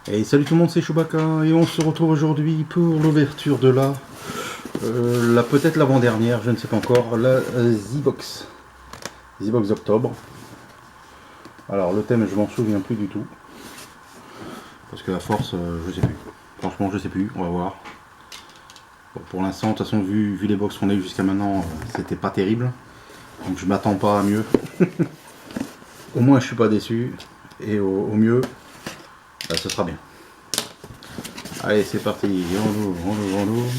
Et salut tout le monde, c'est Chewbacca et on se retrouve aujourd'hui pour l'ouverture de peut-être l'avant-dernière, je ne sais pas encore, la Z-Box d'octobre. Alors le thème, je m'en souviens plus du tout, parce que la force, je sais plus. Franchement, je sais plus, on va voir. Bon, pour l'instant, de toute façon, vu les box qu'on a eu jusqu'à maintenant, c'était pas terrible. Donc je m'attends pas à mieux. Au moins, je suis pas déçu. Et au mieux, bah, ce sera bien. Allez, c'est parti. On ouvre.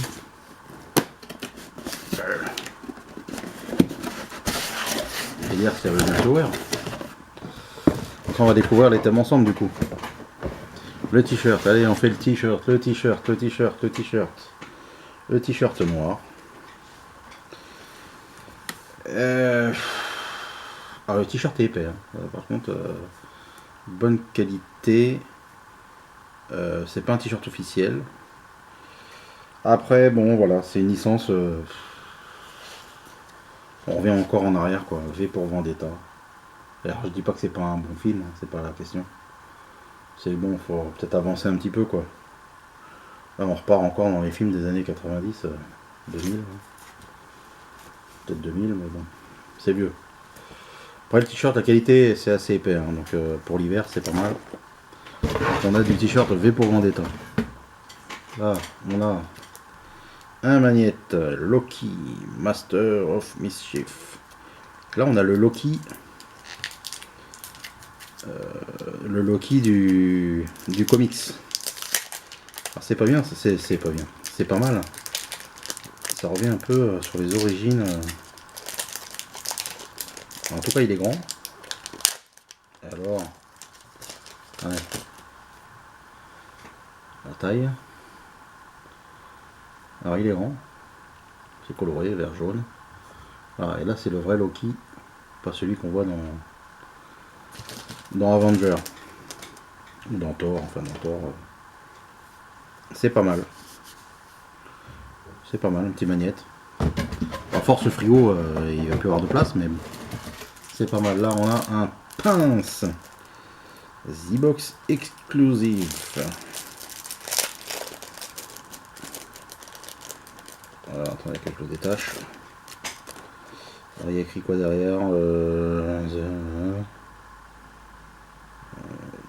Je vais dire que ça veut bien s'ouvrir. On va découvrir les thèmes ensemble du coup. Le t-shirt, allez, on fait le t-shirt noir. Alors le t-shirt est épais, hein. Par contre, bonne qualité. C'est pas un t-shirt officiel. Après, bon, voilà, c'est une licence. On revient encore en arrière, quoi. V pour Vendetta. Alors, je dis pas que c'est pas un bon film, hein, c'est pas la question. C'est bon, faut peut-être avancer un petit peu, quoi. Là, on repart encore dans les films des années 90, 2000. Hein. Peut-être 2000, mais bon, c'est vieux. Après, le t-shirt, la qualité, c'est assez épais, hein, donc pour l'hiver, c'est pas mal. Donc, on a du t-shirt V pour Vendetta. Là, on a un magnète Loki Master of Mischief. Là, on a le Loki du comics. Alors, c'est pas bien, c'est pas bien, c'est pas mal. Ça revient un peu sur les origines. En tout cas, il est grand. Alors, ouais. La taille. Alors, il est grand. C'est coloré, vert jaune. Voilà, et là, c'est le vrai Loki, pas celui qu'on voit dans Avenger. Ou dans Thor, enfin dans Thor. C'est pas mal. C'est pas mal, une petite magnette. À force, le frigo, il va plus avoir de place, mais bon. C'est pas mal. Là, on a un pince. Z-Box exclusif. Voilà, attendez que je le détache. Alors, il y a écrit quoi derrière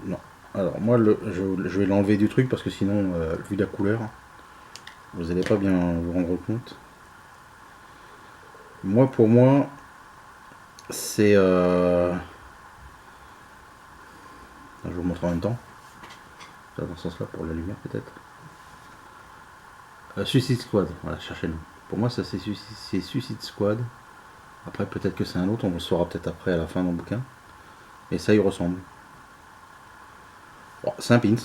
non. Alors, moi, je vais l'enlever du truc parce que sinon, vu la couleur, vous n'allez pas bien vous rendre compte. Moi, pour moi, c'est... je vous montre en même temps. Dans ce sens-là, pour la lumière, peut-être. Suicide Squad, voilà, cherchez-le. Pour moi, ça, c'est Suicide Squad. Après, peut-être que c'est un autre, on le saura peut-être après, à la fin dans le bouquin. Et ça, il ressemble. Bon, c'est un pins.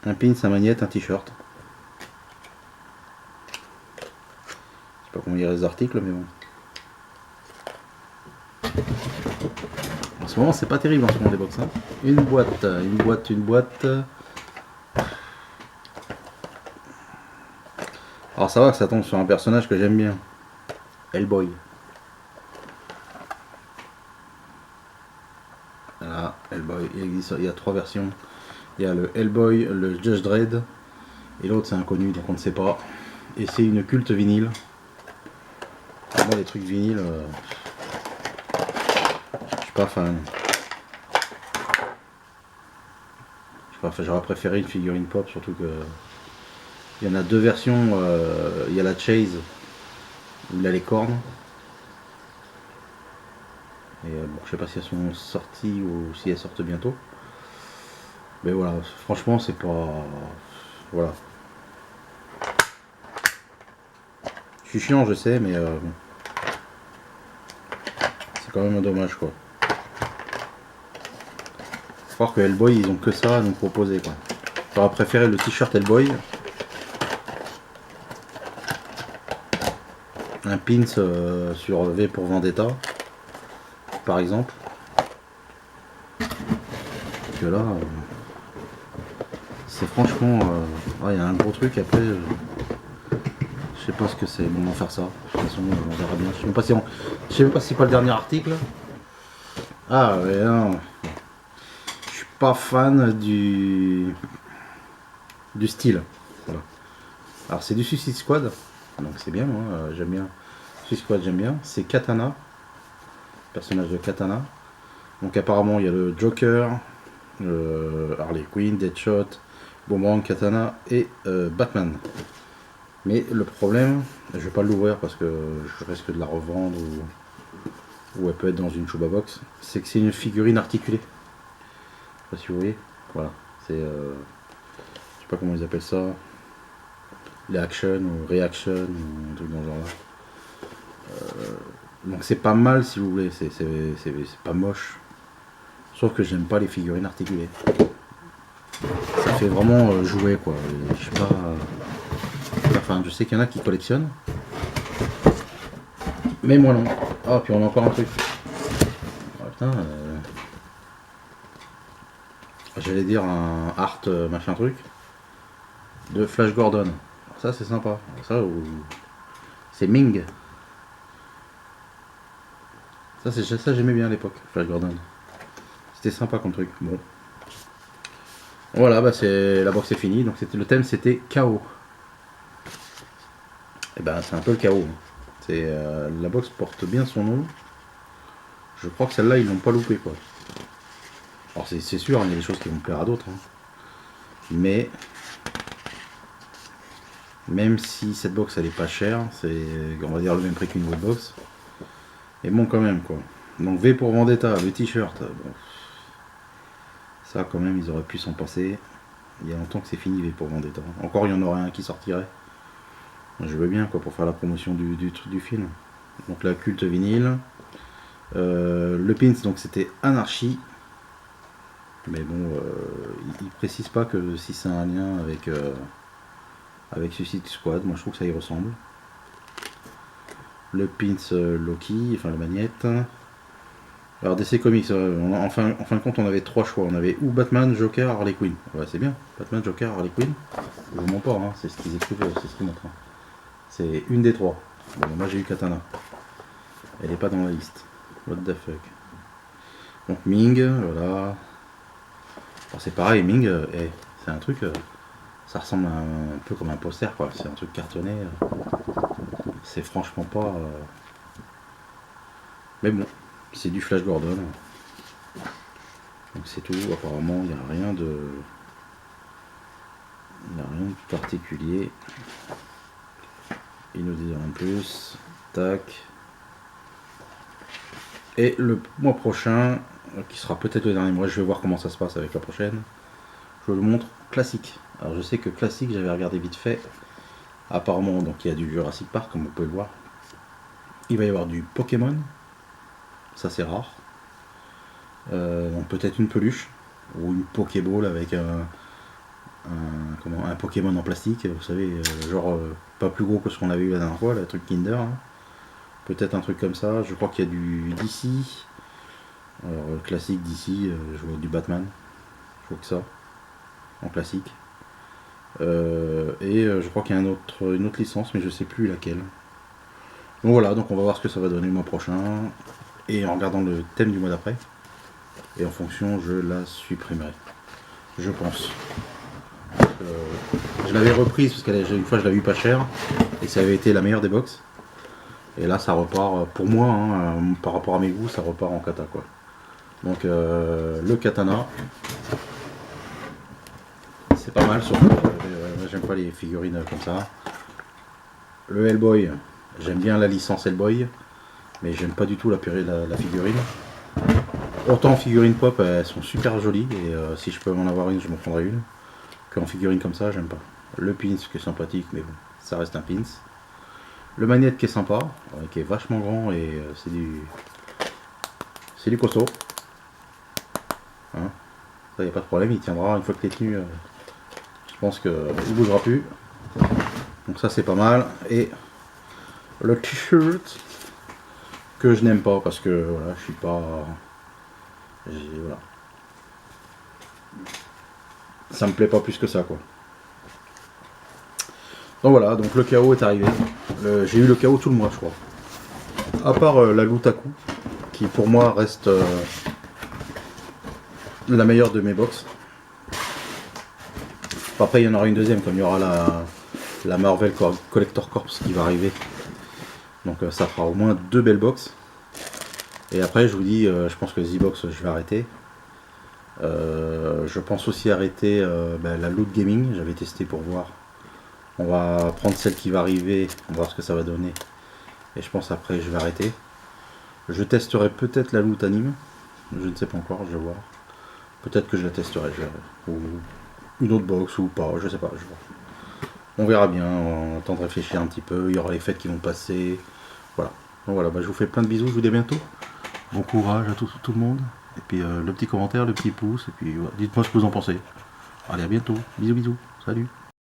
Un pins, un magnète, un t-shirt. Je sais pas comment lire les articles, mais bon. En ce moment, c'est pas terrible en ce moment, les box. Hein. Une boîte. Alors, ça va que ça tombe sur un personnage que j'aime bien. Hellboy. Voilà, Hellboy. Il y a 3 versions. Il y a le Hellboy, le Judge Dredd. Et l'autre, c'est inconnu, donc on ne sait pas. Et c'est une culte vinyle. Moi, les trucs vinyles, je suis pas fan. J'aurais préféré une figurine pop, surtout que il y en a 2 versions. Il y a la Chase où il a les cornes. Et bon, je sais pas si elles sont sorties ou si elles sortent bientôt. Mais voilà, franchement, c'est pas. Voilà. Je suis chiant, je sais, mais c'est quand même un dommage, quoi. Faut croire que Hellboy, ils ont que ça à nous proposer, quoi. J'aurais préféré le t-shirt Hellboy. Un pins sur V pour Vendetta, par exemple. Parce que là, c'est franchement... il y a un gros truc, après... je sais pas ce que c'est, bon, on va faire ça. De toute façon, on verra bien. Je sais même pas si je sais même pas si c'est pas le dernier article. Ah, ouais, non. Je suis pas fan du style. Voilà. Alors c'est du Suicide Squad, donc c'est bien, moi j'aime bien. Suicide Squad j'aime bien. C'est Katana, personnage de Katana. Donc apparemment il y a le Joker, Harley Quinn, Deadshot, Boomerang, Katana et Batman. Mais le problème, je vais pas l'ouvrir parce que je risque de la revendre ou elle peut être dans une Chubba Box, c'est que c'est une figurine articulée. Je sais pas si vous voyez, voilà, c'est je sais pas comment ils appellent ça, les action ou reaction ou un truc dans ce genre là. Donc c'est pas mal si vous voulez, c'est pas moche, sauf que j'aime pas les figurines articulées. Ça fait vraiment jouer quoi, je sais pas. Enfin, je sais qu'il y en a qui collectionnent. Mais moi non. Ah, puis on a encore un truc. Oh, putain. J'allais dire un art machin truc. De Flash Gordon. Alors ça, c'est sympa. Ça, c'est Ming. Ça, j'aimais bien à l'époque, Flash Gordon. C'était sympa comme truc. Bon. Voilà, bah la box est finie. Donc le thème, c'était chaos. Et ben c'est un peu le chaos. La box porte bien son nom. Je crois que celle-là ils l'ont pas loupé quoi. Alors c'est sûr, il y a des choses qui vont plaire à d'autres. Hein. Mais même si cette box elle est pas chère, c'est on va dire le même prix qu'une autre box. Et bon quand même quoi. Donc V pour Vendetta, le t-shirt. Bon. Ça quand même ils auraient pu s'en passer. Il y a longtemps que c'est fini V pour Vendetta. Encore il y en aurait un qui sortirait. Je veux bien quoi pour faire la promotion du film. Donc la culte vinyle. Le pins donc c'était Anarchy. Mais bon, il précise pas que si c'est un lien avec Suicide Squad. Moi je trouve que ça y ressemble. Le pins Loki, enfin la magnette. Alors DC Comics, en fin de compte on avait trois choix. On avait ou Batman, Joker, Harley Quinn. Ouais c'est bien. Batman, Joker, Harley Quinn. Je vous mens pas, hein, c'est ce qu'ils écrivent, c'est ce qu'ils montrent. Hein. C'est une des trois. Bon, moi j'ai eu Katana. Elle est pas dans la liste. What the fuck. Donc Ming, voilà. C'est pareil, Ming, c'est un truc. Ça ressemble un peu comme un poster quoi. C'est un truc cartonné. C'est franchement pas. Mais bon, c'est du Flash Gordon. Donc c'est tout. Apparemment, il n'y a rien de. Il n'y a rien de particulier. Il nous dit rien de plus. Tac. Et le mois prochain, qui sera peut-être le dernier mois, je vais voir comment ça se passe avec la prochaine. Je vous le montre classique. Alors je sais que classique, j'avais regardé vite fait. Apparemment, donc il y a du Jurassic Park, comme vous pouvez le voir. Il va y avoir du Pokémon. Ça c'est rare. Donc peut-être une peluche ou une Pokéball avec un Pokémon en plastique, vous savez, genre pas plus gros que ce qu'on avait eu la dernière fois, le truc Kinder. Hein. Peut-être un truc comme ça. Je crois qu'il y a du DC. Alors classique DC, je vois du Batman. Je vois que ça en classique. Et je crois qu'il y a une autre licence, mais je sais plus laquelle. Donc voilà, donc on va voir ce que ça va donner le mois prochain. Et en regardant le thème du mois d'après. Et en fonction, je la supprimerai. Je pense. Je l'avais reprise parce qu'une fois je l'avais eu pas cher. Et ça avait été la meilleure des box. Et là ça repart, pour moi, hein, par rapport à mes goûts, ça repart en kata quoi. Donc le katana. C'est pas mal, sauf que j'aime pas les figurines comme ça. Le Hellboy, j'aime bien la licence Hellboy. Mais j'aime pas du tout la figurine. Autant en figurine pop, elles sont super jolies. Et si je peux en avoir une, je m'en prendrai une. Qu'en figurine comme ça, j'aime pas. Le pins qui est sympathique, mais bon, ça reste un pins. Le magnète qui est sympa, qui est vachement grand et c'est du costaud. Hein, ça y a pas de problème, il tiendra une fois que t'es tenu. Je pense qu'il bougera plus. Donc ça c'est pas mal. Et le t-shirt que je n'aime pas parce que voilà, je suis pas. Voilà. Ça me plaît pas plus que ça quoi. Donc voilà, donc le chaos est arrivé. J'ai eu le chaos tout le mois je crois. À part la Lutaku, qui pour moi reste la meilleure de mes box. Après il y en aura une deuxième, comme il y aura la Marvel Collector Corps qui va arriver. Donc ça fera au moins 2 belles box. Et après je vous dis, je pense que Z-Box je vais arrêter. Je pense aussi arrêter la Loot Gaming, j'avais testé pour voir. On va prendre celle qui va arriver, on va voir ce que ça va donner. Et je pense après je vais arrêter. Je testerai peut-être la Loot Anime, je ne sais pas encore, je vais voir. Peut-être que je la testerai, ou une autre box ou pas, je sais pas, je vais voir. On verra bien, on attend de réfléchir un petit peu, il y aura les fêtes qui vont passer. Voilà. Donc voilà, je vous fais plein de bisous, je vous dis à bientôt. Bon courage à tout le monde. Et puis le petit commentaire, le petit pouce, et puis voilà. Dites-moi ce que vous en pensez. Allez, à bientôt. Bisous, bisous. Salut.